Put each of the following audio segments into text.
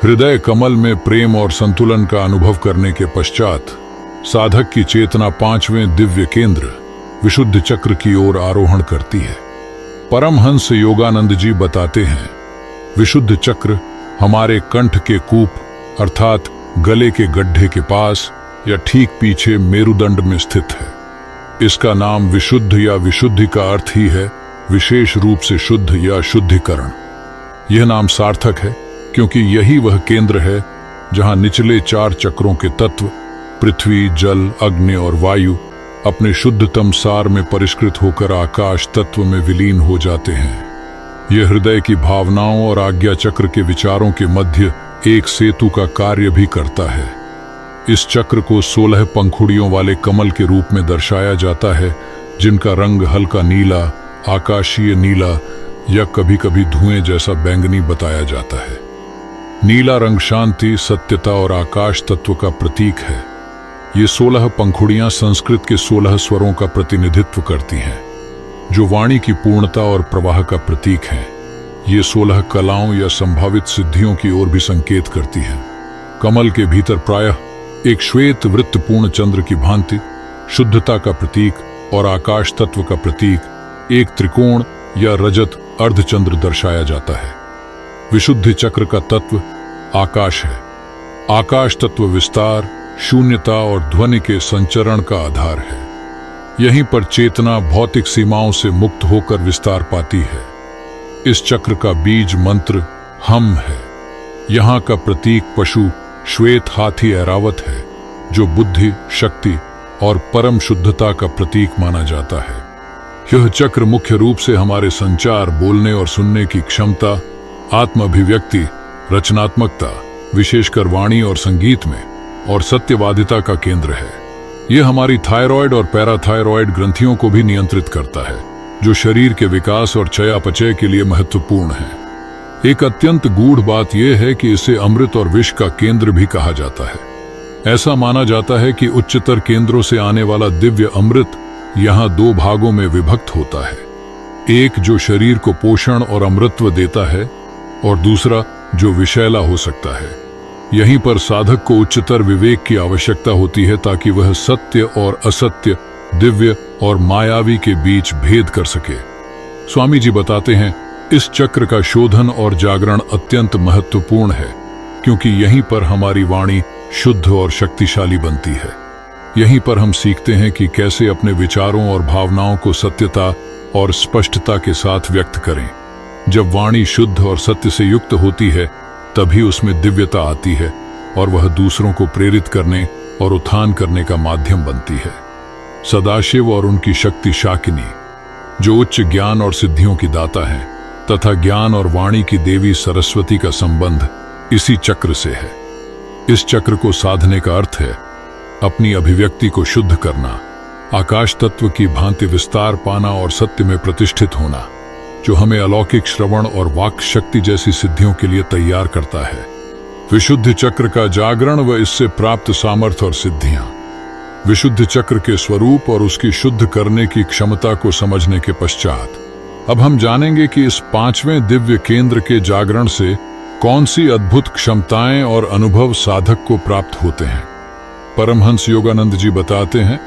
हृदय कमल में प्रेम और संतुलन का अनुभव करने के पश्चात साधक की चेतना 5वें दिव्य केंद्र विशुद्ध चक्र की ओर आरोहण करती है। परमहंस योगानंद जी बताते हैं, विशुद्ध चक्र हमारे कंठ के कूप अर्थात गले के गड्ढे के पास या ठीक पीछे मेरुदंड में स्थित है। इसका नाम विशुद्ध या विशुद्धि का अर्थ ही है विशेष रूप से शुद्ध या शुद्धिकरण। यह नाम सार्थक है क्योंकि यही वह केंद्र है जहां निचले 4 चक्रों के तत्व पृथ्वी, जल, अग्नि और वायु अपने शुद्धतम सार में परिष्कृत होकर आकाश तत्व में विलीन हो जाते हैं। यह हृदय की भावनाओं और आज्ञा चक्र के विचारों के मध्य एक सेतु का कार्य भी करता है। इस चक्र को 16 पंखुड़ियों वाले कमल के रूप में दर्शाया जाता है, जिनका रंग हल्का नीला, आकाशीय नीला या कभी कभी धुएं जैसा बैंगनी बताया जाता है। नीला रंग शांति, सत्यता और आकाश तत्व का प्रतीक है। ये 16 पंखुड़ियां संस्कृत के 16 स्वरों का प्रतिनिधित्व करती हैं, जो वाणी की पूर्णता और प्रवाह का प्रतीक हैं। ये 16 कलाओं या संभावित सिद्धियों की ओर भी संकेत करती हैं। कमल के भीतर प्रायः एक श्वेत वृत्तपूर्ण चंद्र की भांति शुद्धता का प्रतीक और आकाश तत्व का प्रतीक एक त्रिकोण या रजत अर्धचंद्र दर्शाया जाता है। विशुद्धि चक्र का तत्व आकाश है। आकाश तत्व विस्तार, शून्यता और ध्वनि के संचरण का आधार है। यहीं पर चेतना भौतिक सीमाओं से मुक्त होकर विस्तार पाती है। इस चक्र का बीज मंत्र हम है। यहाँ का प्रतीक पशु श्वेत हाथी ऐरावत है, जो बुद्धि, शक्ति और परम शुद्धता का प्रतीक माना जाता है। यह चक्र मुख्य रूप से हमारे संचार, बोलने और सुनने की क्षमता, आत्म अभिव्यक्ति, रचनात्मकता, विशेषकर वाणी और संगीत में, और सत्यवादिता का केंद्र है। यह हमारी थायराइड और पैराथायराइड ग्रंथियों को भी नियंत्रित करता है, जो शरीर के विकास और चयापचय के लिए महत्वपूर्ण है। एक अत्यंत गूढ़ बात यह है कि इसे अमृत और विष का केंद्र भी कहा जाता है। ऐसा माना जाता है कि उच्चतर केंद्रों से आने वाला दिव्य अमृत यहाँ 2 भागों में विभक्त होता है, एक जो शरीर को पोषण और अमृतत्व देता है और दूसरा जो विषैला हो सकता है। यहीं पर साधक को उच्चतर विवेक की आवश्यकता होती है ताकि वह सत्य और असत्य, दिव्य और मायावी के बीच भेद कर सके। स्वामी जी बताते हैं, इस चक्र का शोधन और जागरण अत्यंत महत्वपूर्ण है क्योंकि यहीं पर हमारी वाणी शुद्ध और शक्तिशाली बनती है। यहीं पर हम सीखते हैं कि कैसे अपने विचारों और भावनाओं को सत्यता और स्पष्टता के साथ व्यक्त करें। जब वाणी शुद्ध और सत्य से युक्त होती है, तभी उसमें दिव्यता आती है और वह दूसरों को प्रेरित करने और उत्थान करने का माध्यम बनती है। सदाशिव और उनकी शक्ति शाकिनी, जो उच्च ज्ञान और सिद्धियों की दाता है, तथा ज्ञान और वाणी की देवी सरस्वती का संबंध इसी चक्र से है। इस चक्र को साधने का अर्थ है अपनी अभिव्यक्ति को शुद्ध करना, आकाश तत्व की भांति विस्तार पाना और सत्य में प्रतिष्ठित होना, जो हमें अलौकिक श्रवण और वाक शक्ति जैसी सिद्धियों के लिए तैयार करता है। विशुद्ध चक्र का जागरण व इससे प्राप्त सामर्थ्य और सिद्धियां। विशुद्ध चक्र के स्वरूप और उसकी शुद्ध करने की क्षमता को समझने के पश्चात अब हम जानेंगे कि इस 5वें दिव्य केंद्र के जागरण से कौन सी अद्भुत क्षमताएं और अनुभव साधक को प्राप्त होते हैं। परमहंस योगानंद जी बताते हैं,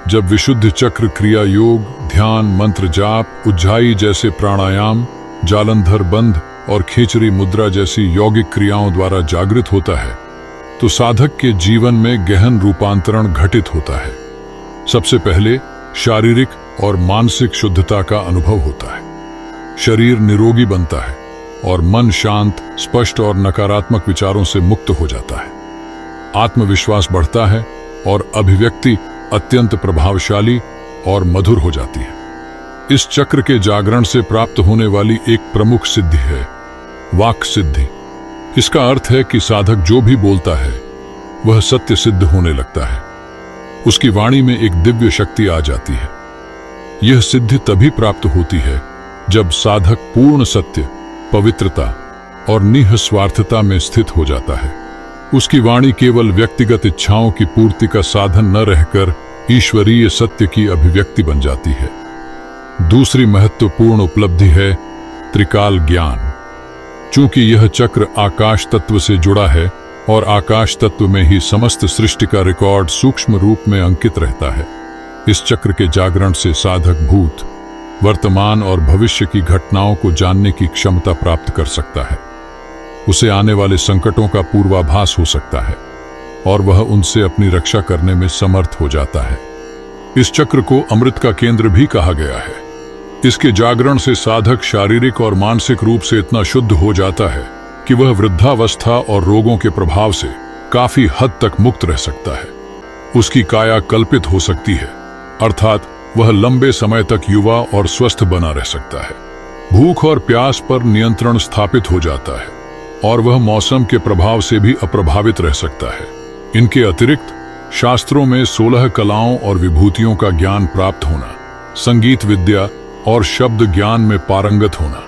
जब विशुद्ध चक्र क्रिया योग, ध्यान, मंत्र जाप, उज्जाई जैसे प्राणायाम, जालंधर बंध और खींचरी मुद्रा जैसी यौगिक क्रियाओं द्वारा जागृत होता है, तो साधक के जीवन में गहन रूपांतरण घटित होता है। सबसे पहले शारीरिक और मानसिक शुद्धता का अनुभव होता है। शरीर निरोगी बनता है और मन शांत, स्पष्ट और नकारात्मक विचारों से मुक्त हो जाता है। आत्मविश्वास बढ़ता है और अभिव्यक्ति अत्यंत प्रभावशाली और मधुर हो जाती है। इस चक्र के जागरण से प्राप्त होने वाली एक प्रमुख सिद्धि है वाक सिद्धि। इसका अर्थ है कि साधक जो भी बोलता है वह सत्य सिद्ध होने लगता है। उसकी वाणी में एक दिव्य शक्ति आ जाती है। यह सिद्धि तभी प्राप्त होती है जब साधक पूर्ण सत्य, पवित्रता और निःस्वार्थता में स्थित हो जाता है। उसकी वाणी केवल व्यक्तिगत इच्छाओं की पूर्ति का साधन न रहकर ईश्वरीय सत्य की अभिव्यक्ति बन जाती है। दूसरी महत्वपूर्ण उपलब्धि है त्रिकाल ज्ञान। चूंकि यह चक्र आकाश तत्व से जुड़ा है और आकाश तत्व में ही समस्त सृष्टि का रिकॉर्ड सूक्ष्म रूप में अंकित रहता है, इस चक्र के जागरण से साधक भूत, वर्तमान और भविष्य की घटनाओं को जानने की क्षमता प्राप्त कर सकता है। उसे आने वाले संकटों का पूर्वाभास हो सकता है और वह उनसे अपनी रक्षा करने में समर्थ हो जाता है। इस चक्र को अमृत का केंद्र भी कहा गया है। इसके जागरण से साधक शारीरिक और मानसिक रूप से इतना शुद्ध हो जाता है कि वह वृद्धावस्था और रोगों के प्रभाव से काफी हद तक मुक्त रह सकता है। उसकी काया कल्पित हो सकती है, अर्थात वह लंबे समय तक युवा और स्वस्थ बना रह सकता है। भूख और प्यास पर नियंत्रण स्थापित हो जाता है और वह मौसम के प्रभाव से भी अप्रभावित रह सकता है। इनके अतिरिक्त शास्त्रों में 16 कलाओं और विभूतियों का ज्ञान प्राप्त होना, संगीत विद्या और शब्द ज्ञान में पारंगत होना,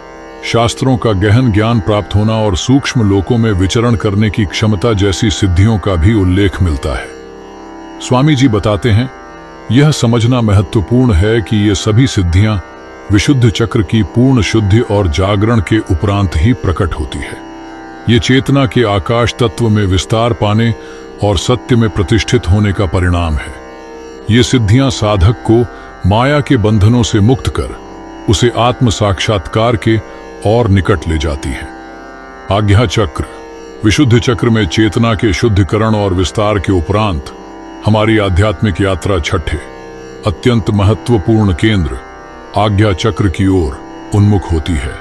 शास्त्रों का गहन ज्ञान प्राप्त होना और सूक्ष्म लोकों में विचरण करने की क्षमता जैसी सिद्धियों का भी उल्लेख मिलता है। स्वामी जी बताते हैं, यह समझना महत्वपूर्ण है कि ये सभी सिद्धियां विशुद्ध चक्र की पूर्ण शुद्धि और जागरण के उपरांत ही प्रकट होती है। ये चेतना के आकाश तत्व में विस्तार पाने और सत्य में प्रतिष्ठित होने का परिणाम है। ये सिद्धियां साधक को माया के बंधनों से मुक्त कर उसे आत्म साक्षात्कार के और निकट ले जाती हैं। आज्ञा चक्र, विशुद्ध चक्र में चेतना के शुद्धिकरण और विस्तार के उपरांत हमारी आध्यात्मिक यात्रा छठे अत्यंत महत्वपूर्ण केंद्र आज्ञा चक्र की ओर उन्मुख होती है।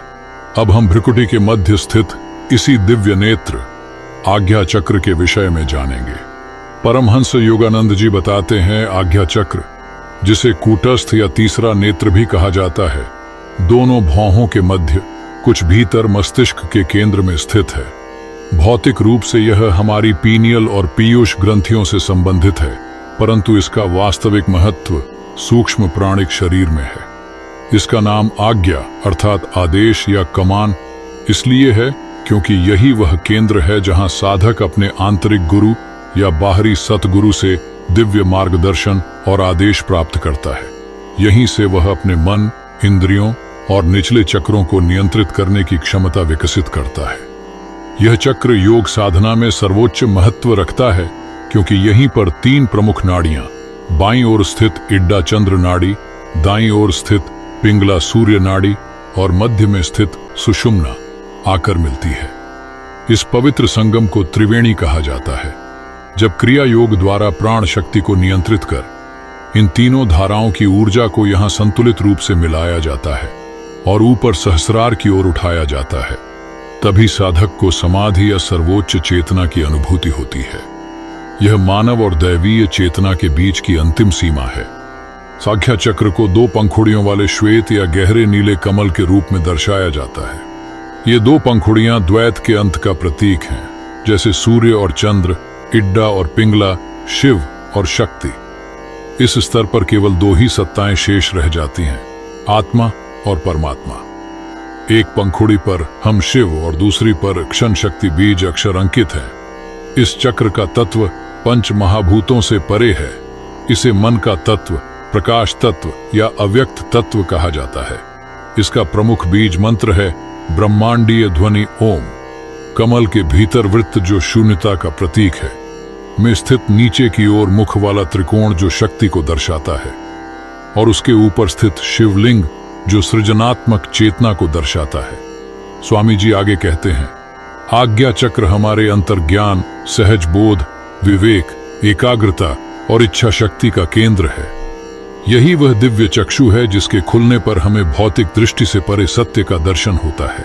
अब हम भ्रिकुटी के मध्य स्थित इसी दिव्य नेत्र आज्ञा चक्र के विषय में जानेंगे। परमहंस योगानंद जी बताते हैं, आज्ञा चक्र, जिसे कूटस्थ या तीसरा नेत्र भी कहा जाता है, दोनों भौहों के मध्य कुछ भीतर मस्तिष्क के केंद्र में स्थित है। भौतिक रूप से यह हमारी पीनियल और पीयूष ग्रंथियों से संबंधित है, परंतु इसका वास्तविक महत्व सूक्ष्म प्राणिक शरीर में है। इसका नाम आज्ञा अर्थात आदेश या कमान इसलिए है क्योंकि यही वह केंद्र है जहां साधक अपने आंतरिक गुरु या बाहरी सतगुरु से दिव्य मार्गदर्शन और आदेश प्राप्त करता है। यहीं से वह अपने मन, इंद्रियों और निचले चक्रों को नियंत्रित करने की क्षमता विकसित करता है। यह चक्र योग साधना में सर्वोच्च महत्व रखता है क्योंकि यहीं पर 3 प्रमुख नाड़ियां, बाईं ओर स्थित इड्डा चंद्र नाड़ी, दाईं ओर स्थित पिंगला सूर्य नाड़ी और मध्य में स्थित सुषुम्ना आकर मिलती है। इस पवित्र संगम को त्रिवेणी कहा जाता है। जब क्रिया योग द्वारा प्राण शक्ति को नियंत्रित कर इन तीनों धाराओं की ऊर्जा को यहां संतुलित रूप से मिलाया जाता है और ऊपर सहस्रार की ओर उठाया जाता है, तभी साधक को समाधि या सर्वोच्च चेतना की अनुभूति होती है। यह मानव और दैवीय चेतना के बीच की अंतिम सीमा है। साख्या चक्र को 2 पंखुड़ियों वाले श्वेत या गहरे नीले कमल के रूप में दर्शाया जाता है। ये 2 पंखुड़ियां द्वैत के अंत का प्रतीक हैं, जैसे सूर्य और चंद्र, इड्डा और पिंगला, शिव और शक्ति। इस स्तर पर केवल 2 ही सत्ताएं शेष रह जाती हैं, आत्मा और परमात्मा। एक पंखुड़ी पर हम शिव और दूसरी पर क्षण शक्ति बीज अक्षर अंकित है। इस चक्र का तत्व 5 महाभूतों से परे है। इसे मन का तत्व, प्रकाश तत्व या अव्यक्त तत्व कहा जाता है। इसका प्रमुख बीज मंत्र है ब्रह्मांडीय ध्वनि ओम। कमल के भीतर वृत्त जो शून्यता का प्रतीक है में स्थित नीचे की ओर मुख वाला त्रिकोण जो शक्ति को दर्शाता है, और उसके ऊपर स्थित शिवलिंग जो सृजनात्मक चेतना को दर्शाता है। स्वामी जी आगे कहते हैं, आज्ञा चक्र हमारे अंतर्ज्ञान, सहज बोध, विवेक, एकाग्रता और इच्छा शक्ति का केंद्र है। यही वह दिव्य चक्षु है जिसके खुलने पर हमें भौतिक दृष्टि से परे सत्य का दर्शन होता है।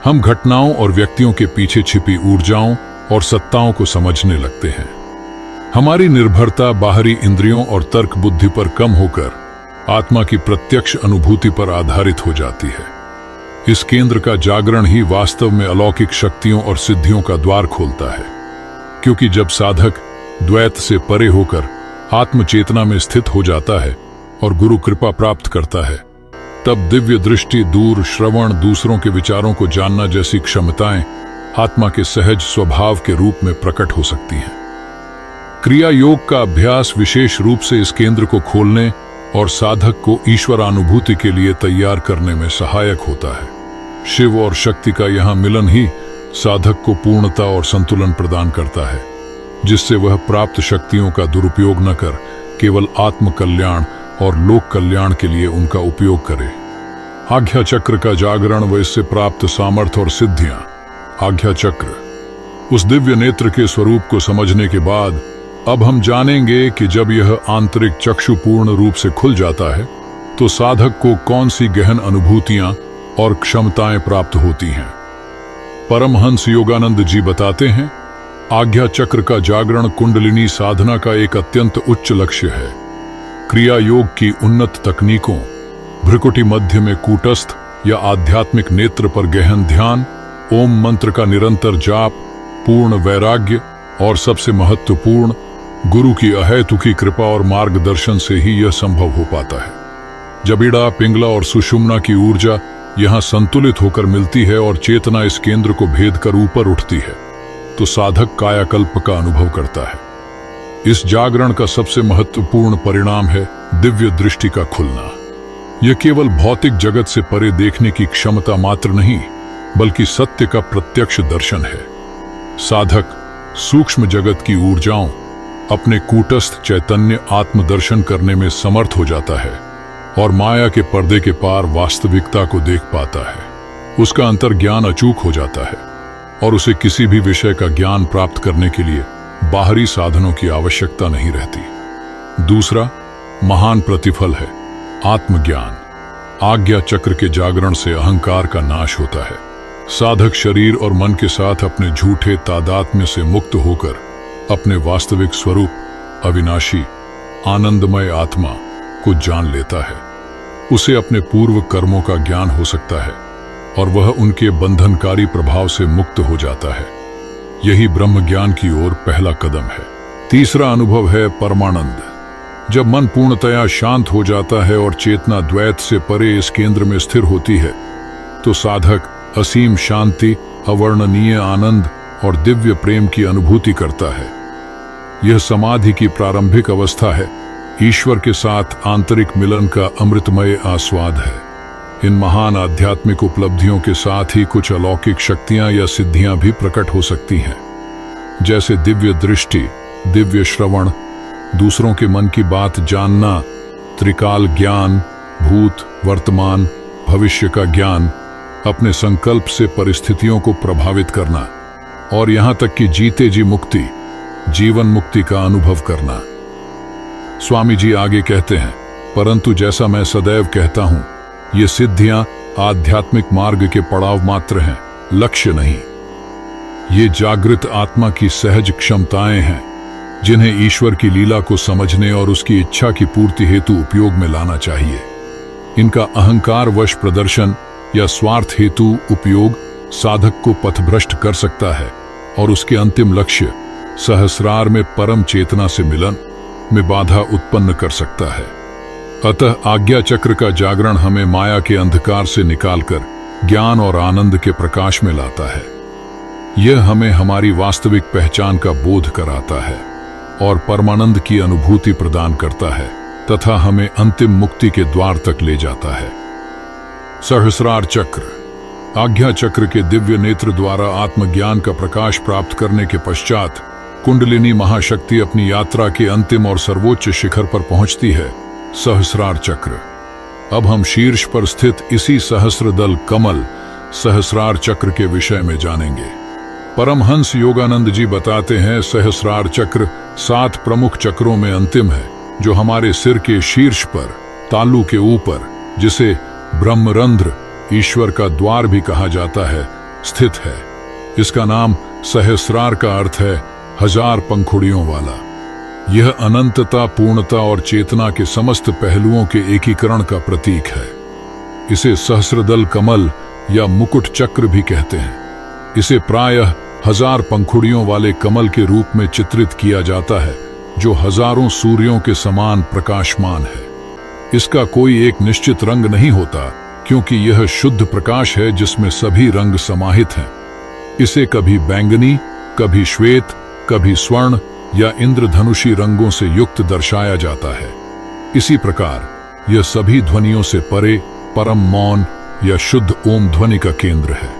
हम घटनाओं और व्यक्तियों के पीछे छिपी ऊर्जाओं और सत्ताओं को समझने लगते हैं। हमारी निर्भरता बाहरी इंद्रियों और तर्क बुद्धि पर कम होकर आत्मा की प्रत्यक्ष अनुभूति पर आधारित हो जाती है। इस केंद्र का जागरण ही वास्तव में अलौकिक शक्तियों और सिद्धियों का द्वार खोलता है, क्योंकि जब साधक द्वैत से परे होकर आत्म चेतना में स्थित हो जाता है और गुरु कृपा प्राप्त करता है, तब दिव्य दृष्टि, दूर श्रवण, दूसरों के विचारों को जानना जैसी क्षमताएं आत्मा के सहज स्वभाव के रूप में प्रकट हो सकती हैं। क्रिया योग का अभ्यास विशेष रूप से इस केंद्र को खोलने और साधक को ईश्वरानुभूति के लिए तैयार करने में सहायक होता है। शिव और शक्ति का यहाँ मिलन ही साधक को पूर्णता और संतुलन प्रदान करता है, जिससे वह प्राप्त शक्तियों का दुरुपयोग न कर केवल आत्म कल्याण और लोक कल्याण के लिए उनका उपयोग करे। आज्ञा चक्र का जागरण व इससे प्राप्त सामर्थ्य और सिद्धियां। आज्ञा चक्र। उस दिव्य नेत्र के स्वरूप को समझने के बाद अब हम जानेंगे कि जब यह आंतरिक चक्षु पूर्ण रूप से खुल जाता है तो साधक को कौन सी गहन अनुभूतियां और क्षमताएं प्राप्त होती हैं। परमहंस योगानंद जी बताते हैं, आज्ञा चक्र का जागरण कुंडलिनी साधना का एक अत्यंत उच्च लक्ष्य है। क्रिया योग की उन्नत तकनीकों, भ्रुकुटी मध्य में कूटस्थ या आध्यात्मिक नेत्र पर गहन ध्यान, ओम मंत्र का निरंतर जाप, पूर्ण वैराग्य और सबसे महत्वपूर्ण गुरु की अहेतुकी कृपा और मार्गदर्शन से ही यह संभव हो पाता है। जब इड़ा, पिंगला और सुषुम्ना की ऊर्जा यहां संतुलित होकर मिलती है और चेतना इस केंद्र को भेद कर ऊपर उठती है तो साधक कायाकल्प का अनुभव करता है। इस जागरण का सबसे महत्वपूर्ण परिणाम है दिव्य दृष्टि का खुलना। यह केवल भौतिक जगत से परे देखने की क्षमता मात्र नहीं, बल्कि सत्य का प्रत्यक्ष दर्शन है। साधक सूक्ष्म जगत की ऊर्जाओं, अपने कूटस्थ चैतन्य आत्मदर्शन करने में समर्थ हो जाता है और माया के पर्दे के पार वास्तविकता को देख पाता है। उसका अंतर्ज्ञान अचूक हो जाता है और उसे किसी भी विषय का ज्ञान प्राप्त करने के लिए बाहरी साधनों की आवश्यकता नहीं रहती। दूसरा महान प्रतिफल है आत्मज्ञान। आज्ञा चक्र के जागरण से अहंकार का नाश होता है। साधक शरीर और मन के साथ अपने झूठे तादात्म्य से मुक्त होकर अपने वास्तविक स्वरूप अविनाशी आनंदमय आत्मा को जान लेता है। उसे अपने पूर्व कर्मों का ज्ञान हो सकता है और वह उनके बंधनकारी प्रभाव से मुक्त हो जाता है। यही ब्रह्म ज्ञान की ओर पहला कदम है। तीसरा अनुभव है परमानंद। जब मन पूर्णतया शांत हो जाता है और चेतना द्वैत से परे इस केंद्र में स्थिर होती है तो साधक असीम शांति, अवर्णनीय आनंद और दिव्य प्रेम की अनुभूति करता है। यह समाधि की प्रारंभिक अवस्था है, ईश्वर के साथ आंतरिक मिलन का अमृतमय आस्वाद है। इन महान आध्यात्मिक उपलब्धियों के साथ ही कुछ अलौकिक शक्तियां या सिद्धियां भी प्रकट हो सकती हैं, जैसे दिव्य दृष्टि, दिव्य श्रवण, दूसरों के मन की बात जानना, त्रिकाल ज्ञान, भूत, वर्तमान, भविष्य का ज्ञान, अपने संकल्प से परिस्थितियों को प्रभावित करना और यहां तक कि जीते जी मुक्ति, जीवन मुक्ति का अनुभव करना। स्वामी जी आगे कहते हैं, परंतु जैसा मैं सदैव कहता हूं, ये सिद्धियां आध्यात्मिक मार्ग के पड़ाव मात्र हैं, लक्ष्य नहीं। ये जागृत आत्मा की सहज क्षमताएं हैं जिन्हें ईश्वर की लीला को समझने और उसकी इच्छा की पूर्ति हेतु उपयोग में लाना चाहिए। इनका अहंकार वश प्रदर्शन या स्वार्थ हेतु उपयोग साधक को पथभ्रष्ट कर सकता है और उसके अंतिम लक्ष्य सहस्रार में परम चेतना से मिलन में बाधा उत्पन्न कर सकता है। अतः आज्ञा चक्र का जागरण हमें माया के अंधकार से निकालकर ज्ञान और आनंद के प्रकाश में लाता है। यह हमें हमारी वास्तविक पहचान का बोध कराता है और परमानंद की अनुभूति प्रदान करता है तथा हमें अंतिम मुक्ति के द्वार तक ले जाता है। सहस्रार चक्र। आज्ञा चक्र के दिव्य नेत्र द्वारा आत्मज्ञान का प्रकाश प्राप्त करने के पश्चात कुंडलिनी महाशक्ति अपनी यात्रा के अंतिम और सर्वोच्च शिखर पर पहुंचती है, सहस्रार चक्र। अब हम शीर्ष पर स्थित इसी सहस्रदल कमल सहस्रार चक्र के विषय में जानेंगे। परमहंस योगानंद जी बताते हैं, सहस्रार चक्र 7 प्रमुख चक्रों में अंतिम है, जो हमारे सिर के शीर्ष पर तालू के ऊपर, जिसे ब्रह्मरंध्र, ईश्वर का द्वार भी कहा जाता है, स्थित है। इसका नाम सहस्रार का अर्थ है 1000 पंखुड़ियों वाला। यह अनंतता, पूर्णता और चेतना के समस्त पहलुओं के एकीकरण का प्रतीक है। इसे सहस्रदल कमल या मुकुट चक्र भी कहते हैं। इसे प्रायः 1000 पंखुड़ियों वाले कमल के रूप में चित्रित किया जाता है, जो हजारों सूर्यों के समान प्रकाशमान है। इसका कोई एक निश्चित रंग नहीं होता, क्योंकि यह शुद्ध प्रकाश है जिसमें सभी रंग समाहित हैं। इसे कभी बैंगनी, कभी श्वेत, कभी स्वर्ण या इंद्रधनुषी रंगों से युक्त दर्शाया जाता है। इसी प्रकार यह सभी ध्वनियों से परे, परम मौन, या शुद्ध ओम ध्वनि का केंद्र है।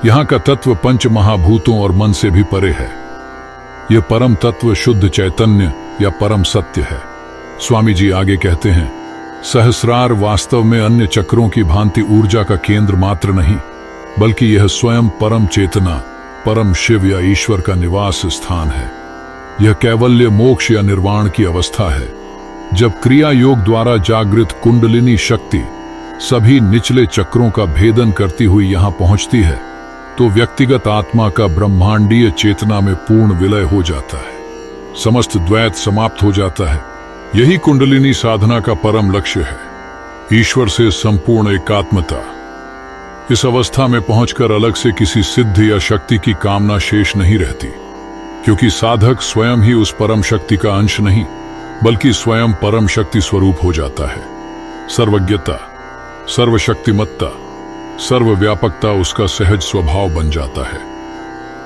यहाँ का तत्व पंच महाभूतों और मन से भी परे है। यह परम तत्व शुद्ध चैतन्य या परम सत्य है। स्वामी जी आगे कहते हैं, सहस्रार वास्तव में अन्य चक्रों की भांति ऊर्जा का केंद्र मात्र नहीं, बल्कि यह स्वयं परम चेतना, परम शिव या ईश्वर का निवास स्थान है। यह कैवल्य मोक्ष या निर्वाण की अवस्था है। जब क्रिया योग द्वारा जागृत कुंडलिनी शक्ति सभी निचले चक्रों का भेदन करती हुई यहां पहुंचती है, तो व्यक्तिगत आत्मा का ब्रह्मांडीय चेतना में पूर्ण विलय हो जाता है। समस्त द्वैत समाप्त हो जाता है। यही कुंडलिनी साधना का परम लक्ष्य है, ईश्वर से संपूर्ण एकात्मता। इस अवस्था में पहुंचकर अलग से किसी सिद्ध या शक्ति की कामना शेष नहीं रहती, क्योंकि साधक स्वयं ही उस परम शक्ति का अंश नहीं, बल्कि स्वयं परम शक्ति स्वरूप हो जाता है। सर्वज्ञता, सर्वशक्तिमत्ता, सर्वव्यापकता उसका सहज स्वभाव बन जाता है।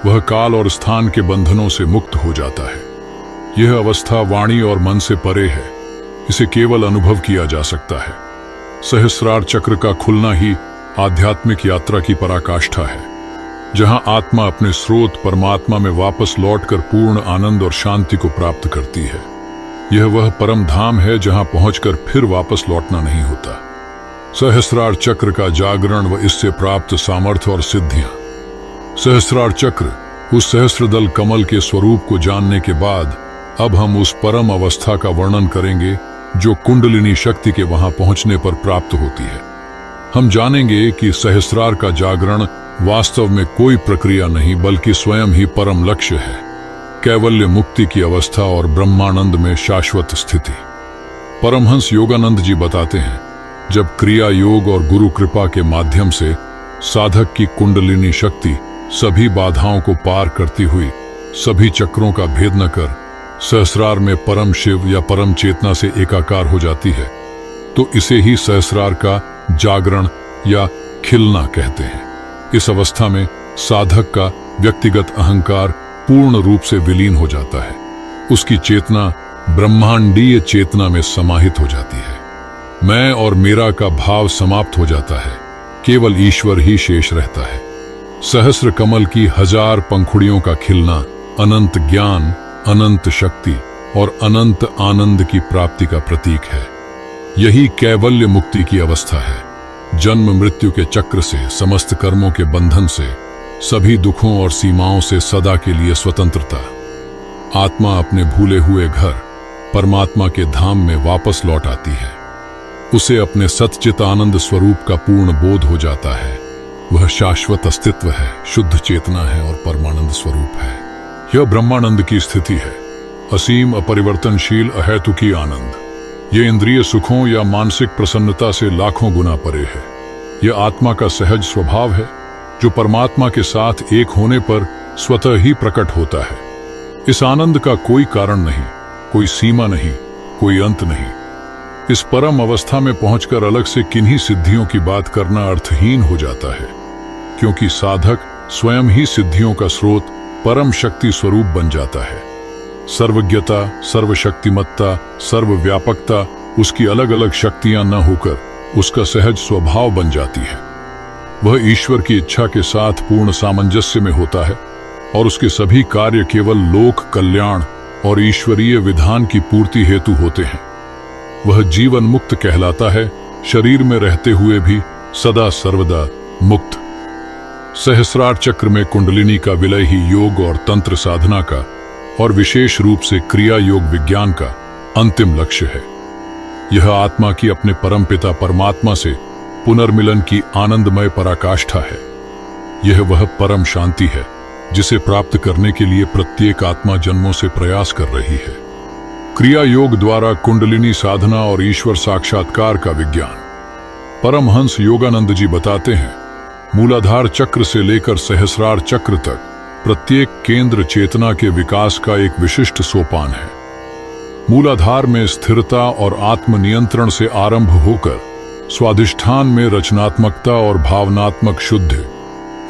वह काल और स्थान के बंधनों से मुक्त हो जाता है। यह अवस्था वाणी और मन से परे है। इसे केवल अनुभव किया जा सकता है। सहस्रार चक्र का खुलना ही आध्यात्मिक यात्रा की पराकाष्ठा है, जहां आत्मा अपने स्रोत परमात्मा में वापस लौटकर पूर्ण आनंद और शांति को प्राप्त करती है। यह वह परम धाम है जहां पहुंचकर फिर वापस लौटना नहीं होता। सहस्रार चक्र का जागरण व इससे प्राप्त सामर्थ्य और सिद्धियां। सहस्रार चक्र, उस सहस्त्रदल कमल के स्वरूप को जानने के बाद अब हम उस परम अवस्था का वर्णन करेंगे जो कुंडलिनी शक्ति के वहां पहुंचने पर प्राप्त होती है। हम जानेंगे कि सहस्रार का जागरण वास्तव में कोई प्रक्रिया नहीं, बल्कि स्वयं ही परम लक्ष्य है, कैवल्य मुक्ति की अवस्था और ब्रह्मानंद में शाश्वत स्थिति। परमहंस योगानंद जी बताते हैं, जब क्रिया योग और गुरु कृपा के माध्यम से साधक की कुंडलिनी शक्ति सभी बाधाओं को पार करती हुई सभी चक्रों का भेद न कर सहस्रार में परम शिव या परम चेतना से एकाकार हो जाती है, तो इसे ही सहस्रार का जागरण या खिलना कहते हैं। इस अवस्था में साधक का व्यक्तिगत अहंकार पूर्ण रूप से विलीन हो जाता है। उसकी चेतना ब्रह्मांडीय चेतना में समाहित हो जाती है। मैं और मेरा का भाव समाप्त हो जाता है। केवल ईश्वर ही शेष रहता है। सहस्र कमल की हजार पंखुड़ियों का खिलना अनंत ज्ञान, अनंत शक्ति और अनंत आनंद की प्राप्ति का प्रतीक है। यही कैवल्य मुक्ति की अवस्था है। जन्म मृत्यु के चक्र से, समस्त कर्मों के बंधन से, सभी दुखों और सीमाओं से सदा के लिए स्वतंत्रता। आत्मा अपने भूले हुए घर परमात्मा के धाम में वापस लौट आती है। उसे अपने सच्चित आनंद स्वरूप का पूर्ण बोध हो जाता है। वह शाश्वत अस्तित्व है, शुद्ध चेतना है और परमानंद स्वरूप है। यह ब्रह्मानंद की स्थिति है, असीम अपरिवर्तनशील अहेतुकी आनंद। यह इंद्रिय सुखों या मानसिक प्रसन्नता से लाखों गुना परे है। यह आत्मा का सहज स्वभाव है, जो परमात्मा के साथ एक होने पर स्वतः ही प्रकट होता है। इस आनंद का कोई कारण नहीं, कोई सीमा नहीं, कोई अंत नहीं। इस परम अवस्था में पहुंचकर अलग से किन्हीं सिद्धियों की बात करना अर्थहीन हो जाता है, क्योंकि साधक स्वयं ही सिद्धियों का स्रोत परम शक्ति स्वरूप बन जाता है। सर्वज्ञता, सर्वशक्तिमत्ता, सर्वव्यापकता उसकी अलग अलग शक्तियां न होकर उसका सहज स्वभाव बन जाती है। वह ईश्वर की इच्छा के साथ पूर्ण सामंजस्य में होता है और उसके सभी कार्य केवल लोक कल्याण और ईश्वरीय विधान की पूर्ति हेतु होते हैं। वह जीवन मुक्त कहलाता है, शरीर में रहते हुए भी सदा सर्वदा मुक्त। सहस्रार चक्र में कुंडलिनी का विलय ही योग और तंत्र साधना का और विशेष रूप से क्रिया योग विज्ञान का अंतिम लक्ष्य है। यह आत्मा की अपने परमपिता परमात्मा से पुनर्मिलन की आनंदमय पराकाष्ठा है। यह वह परम शांति है जिसे प्राप्त करने के लिए प्रत्येक आत्मा जन्मों से प्रयास कर रही है। क्रिया योग द्वारा कुंडलिनी साधना और ईश्वर साक्षात्कार का विज्ञान। परमहंस योगानंद जी बताते हैं, मूलाधार चक्र से लेकर सहस्रार चक्र तक प्रत्येक केंद्र चेतना के विकास का एक विशिष्ट सोपान है। मूलाधार में स्थिरता और आत्मनियंत्रण से आरंभ होकर स्वाधिष्ठान में रचनात्मकता और भावनात्मक शुद्धि,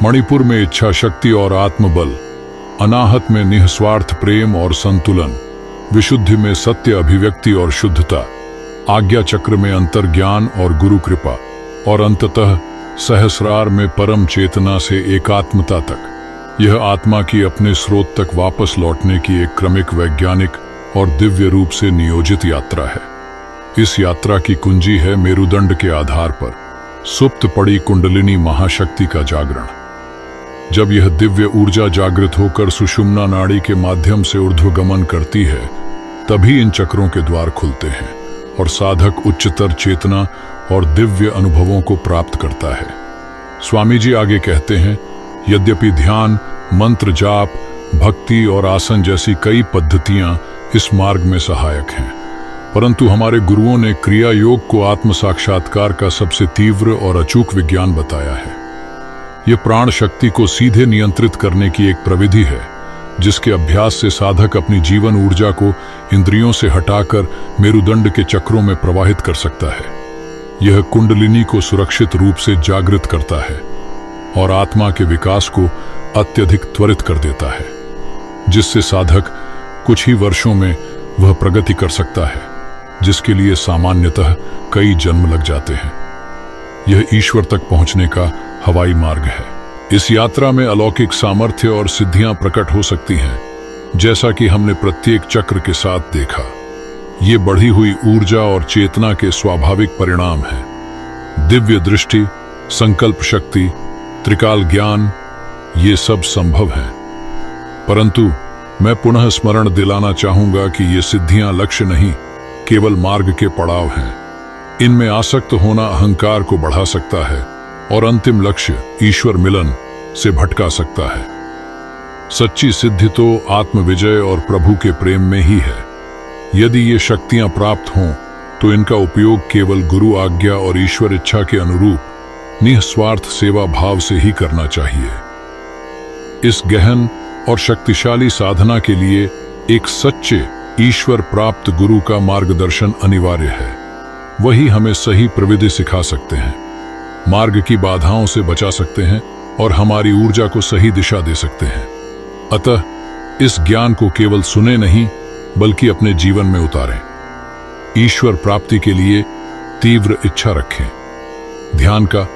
मणिपुर में इच्छा शक्ति और आत्मबल, अनाहत में निस्वार्थ प्रेम और संतुलन, विशुद्धि में सत्य अभिव्यक्ति और शुद्धता, आज्ञा चक्र में अंतर्ज्ञान और गुरु कृपा और अंततः सहस्रार में परम चेतना से एकात्मता तक। यह आत्मा की अपने स्रोत तक वापस लौटने की एक क्रमिक, वैज्ञानिक और दिव्य रूप से नियोजित यात्रा है। इस यात्रा की कुंजी है मेरुदंड के आधार पर सुप्त पड़ी कुंडलिनी महाशक्ति का जागरण। जब यह दिव्य ऊर्जा जागृत होकर सुषुम्ना नाड़ी के माध्यम से ऊर्ध्वगमन करती है, तभी इन चक्रों के द्वार खुलते हैं और साधक उच्चतर चेतना और दिव्य अनुभवों को प्राप्त करता है। स्वामी जी आगे कहते हैं, यद्यपि ध्यान, मंत्र जाप, भक्ति और आसन जैसी कई पद्धतियां इस मार्ग में सहायक हैं, परंतु हमारे गुरुओं ने क्रिया योग को आत्म साक्षात्कार का सबसे तीव्र और अचूक विज्ञान बताया है। यह प्राण शक्ति को सीधे नियंत्रित करने की एक प्रविधि है, जिसके अभ्यास से साधक अपनी जीवन ऊर्जा को इंद्रियों से हटाकर मेरुदंड के चक्रों में प्रवाहित कर सकता है। यह कुंडलिनी को सुरक्षित रूप से जागृत करता है और आत्मा के विकास को अत्यधिक त्वरित कर देता है, जिससे साधक कुछ ही वर्षों में वह प्रगति कर सकता है जिसके लिए सामान्यतः कई जन्म लग जाते हैं। यह ईश्वर तक पहुंचने का हवाई मार्ग है। इस यात्रा में अलौकिक सामर्थ्य और सिद्धियां प्रकट हो सकती हैं, जैसा कि हमने प्रत्येक चक्र के साथ देखा। ये बढ़ी हुई ऊर्जा और चेतना के स्वाभाविक परिणाम हैं। दिव्य दृष्टि, संकल्प शक्ति, त्रिकाल ज्ञान, ये सब संभव हैं। परंतु मैं पुनः स्मरण दिलाना चाहूंगा कि ये सिद्धियां लक्ष्य नहीं, केवल मार्ग के पड़ाव हैं। इनमें आसक्त होना अहंकार को बढ़ा सकता है और अंतिम लक्ष्य ईश्वर मिलन से भटका सकता है। सच्ची सिद्धि तो आत्मविजय और प्रभु के प्रेम में ही है। यदि ये शक्तियां प्राप्त हों तो इनका उपयोग केवल गुरु आज्ञा और ईश्वर इच्छा के अनुरूप निस्वार्थ सेवा भाव से ही करना चाहिए। इस गहन और शक्तिशाली साधना के लिए एक सच्चे ईश्वर प्राप्त गुरु का मार्गदर्शन अनिवार्य है। वही हमें सही प्रविधि सिखा सकते हैं, मार्ग की बाधाओं से बचा सकते हैं और हमारी ऊर्जा को सही दिशा दे सकते हैं। अतः इस ज्ञान को केवल सुने नहीं, बल्कि अपने जीवन में उतारें। ईश्वर प्राप्ति के लिए तीव्र इच्छा रखें, ध्यान का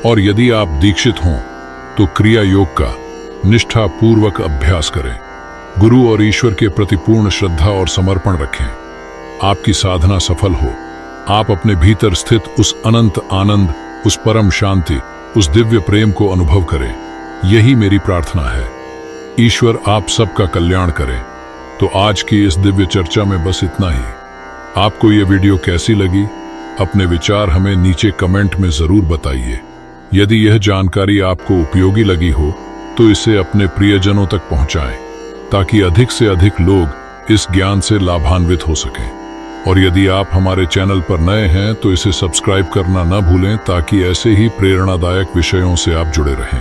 और यदि आप दीक्षित हों तो क्रिया योग का निष्ठा पूर्वक अभ्यास करें। गुरु और ईश्वर के प्रति पूर्ण श्रद्धा और समर्पण रखें। आपकी साधना सफल हो। आप अपने भीतर स्थित उस अनंत आनंद, उस परम शांति, उस दिव्य प्रेम को अनुभव करें। यही मेरी प्रार्थना है। ईश्वर आप सबका कल्याण करे। तो आज की इस दिव्य चर्चा में बस इतना ही। आपको यह वीडियो कैसी लगी? अपने विचार हमें नीचे कमेंट में जरूर बताइए। यदि यह जानकारी आपको उपयोगी लगी हो तो इसे अपने प्रियजनों तक पहुंचाएं, ताकि अधिक से अधिक लोग इस ज्ञान से लाभान्वित हो सकें। और यदि आप हमारे चैनल पर नए हैं तो इसे सब्सक्राइब करना न भूलें, ताकि ऐसे ही प्रेरणादायक विषयों से आप जुड़े रहें।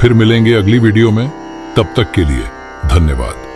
फिर मिलेंगे अगली वीडियो में। तब तक के लिए धन्यवाद।